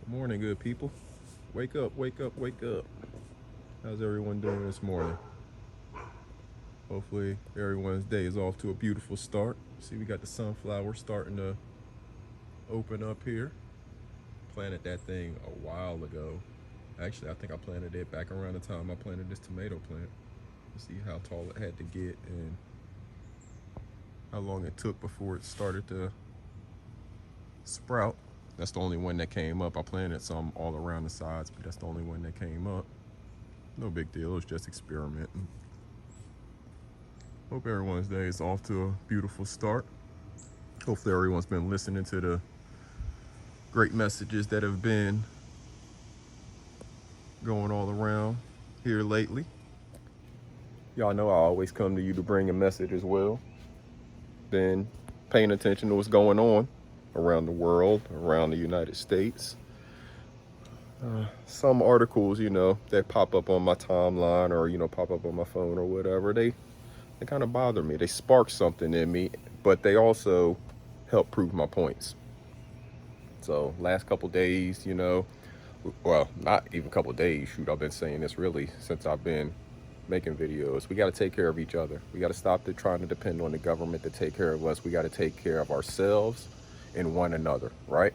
Good morning, good people. Wake up, wake up, wake up. How's everyone doing this morning? Hopefully, everyone's day is off to a beautiful start. See, we got the sunflower starting to open up here. Planted that thing a while ago. Actually, I think I planted it back around the time I planted this tomato plant. See how tall it had to get and how long it took before it started to sprout. That's the only one that came up. I planted some all around the sides, but that's the only one that came up. No big deal, it was just experimenting. Hope everyone's day is off to a beautiful start. Hopefully everyone's been listening to the great messages that have been going all around here lately. Y'all know I always come to you to bring a message as well. Been paying attention to what's going on around the world, around the United States. Some articles, that pop up on my timeline or, pop up on my phone or whatever, they kind of bother me. They spark something in me, but they also help prove my points. So last couple days, well, not even a couple days, shoot, I've been saying this really since I've been making videos. We got to take care of each other. We got to stop trying to depend on the government to take care of us. We got to take care of ourselves and one another, right?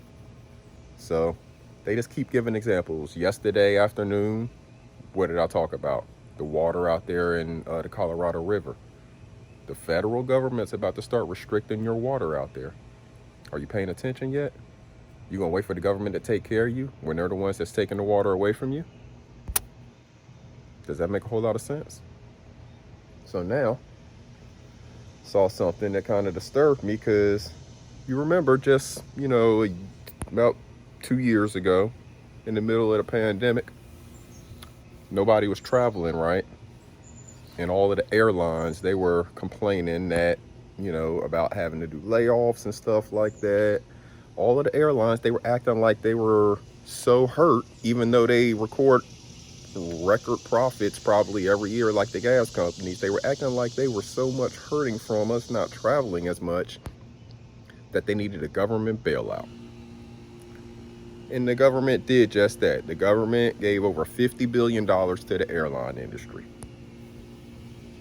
So they just keep giving examples. Yesterday afternoon, what did I talk about? The water out there in the Colorado River. The federal government's about to start restricting your water out there. Are you paying attention yet? You gonna wait for the government to take care of you when they're the ones that's taking the water away from you? Does that make a whole lot of sense? So now, saw something that kind of disturbed me because you remember just, about 2 years ago, in the middle of the pandemic, nobody was traveling, right? And all of the airlines, they were complaining that, about having to do layoffs and stuff like that. All of the airlines, they were acting like they were so hurt, even though they record record profits probably every year like the gas companies. They were acting like they were so much hurting from us not traveling as much that they needed a government bailout. And the government did just that. The government gave over $50 billion to the airline industry.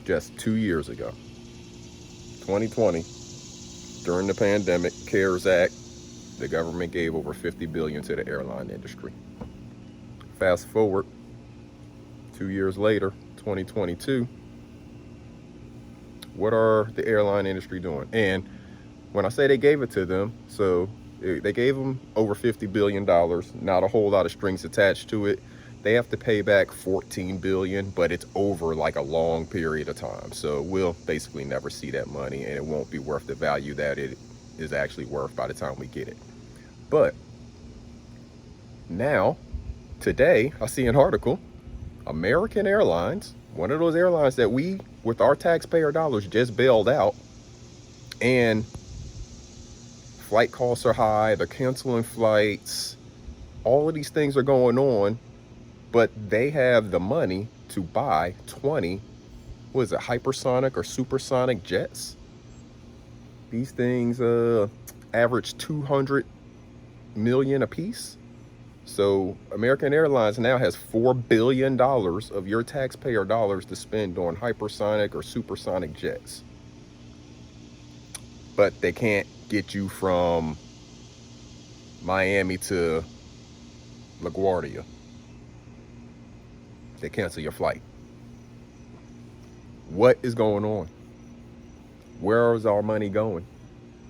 Just 2 years ago, 2020, during the pandemic, CARES Act, the government gave over $50 billion to the airline industry. Fast forward 2 years later, 2022, what are the airline industry doing? And when I say they gave it to them, so they gave them over $50 billion, not a whole lot of strings attached to it. They have to pay back $14 billion, but it's over like a long period of time. So we'll basically never see that money, and it won't be worth the value that it is actually worth by the time we get it. But now, today, I see an article, American Airlines, one of those airlines that we, with our taxpayer dollars, just bailed out, and flight costs are high, they're canceling flights, all of these things are going on, but they have the money to buy 20, hypersonic or supersonic jets. These things average 200 million a piece. So American Airlines now has $4 billion of your taxpayer dollars to spend on hypersonic or supersonic jets. But they can't get you from Miami to LaGuardia. They cancel your flight. What is going on? Where is our money going?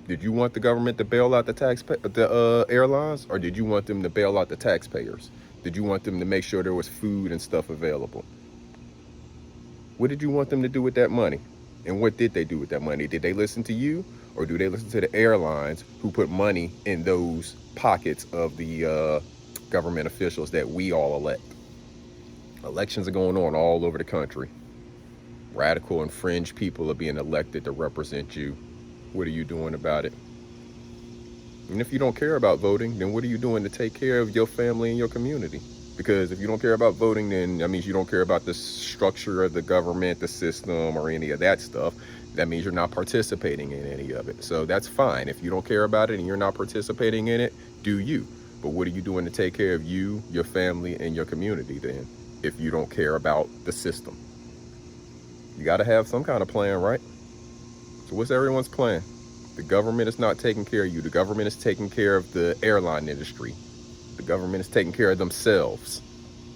Did you want the government to bail out the airlines, or did you want them to bail out the taxpayers? Did you want them to make sure there was food and stuff available? What did you want them to do with that money? And what did they do with that money? Did they listen to you, or do they listen to the airlines who put money in those pockets of the government officials that we all elect? Elections are going on all over the country. Radical and fringe people are being elected to represent you. What are you doing about it? And if you don't care about voting, then what are you doing to take care of your family and your community? Because if you don't care about voting, then that means you don't care about the structure of the government, the system, or any of that stuff. That means you're not participating in any of it. So that's fine. If you don't care about it and you're not participating in it, do you. But what are you doing to take care of you, your family, and your community then, if you don't care about the system? You got to have some kind of plan, right? So what's everyone's plan? The government is not taking care of you. The government is taking care of the airline industry. The government is taking care of themselves.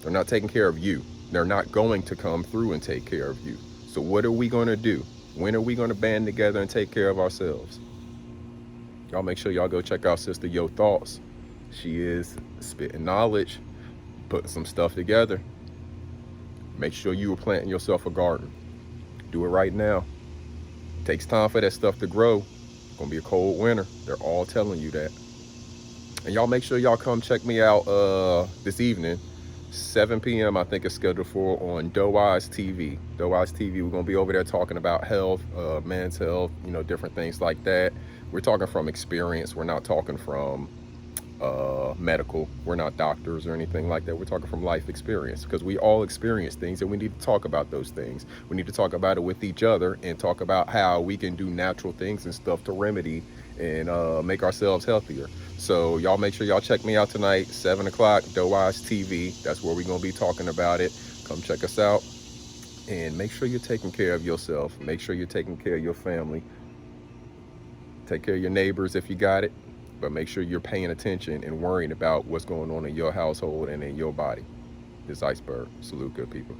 They're not taking care of you. They're not going to come through and take care of you. So what are we going to do? When are we going to band together and take care of ourselves? Y'all make sure y'all go check out Sister Yo Thoughts. She is spitting knowledge, putting some stuff together. Make sure you are planting yourself a garden. Do it right now. It takes time for that stuff to grow. It's gonna be a cold winter. They're all telling you that. And y'all make sure y'all come check me out this evening. 7 p.m. I think it's scheduled for on Doe's TV. Doe's TV, we're gonna be over there talking about health, men's health, different things like that. We're talking from experience. We're not talking from medical. We're not doctors or anything like that. We're talking from life experience, because we all experience things and we need to talk about those things. We need to talk about it with each other and talk about how we can do natural things and stuff to remedy and make ourselves healthier. So y'all make sure y'all check me out tonight, 7 o'clock, Doe's TV. That's where we're going to be talking about it. Come check us out. And make sure you're taking care of yourself. Make sure you're taking care of your family. Take care of your neighbors if you got it. But make sure you're paying attention and worrying about what's going on in your household and in your body. This Iceberg. Salute, good people.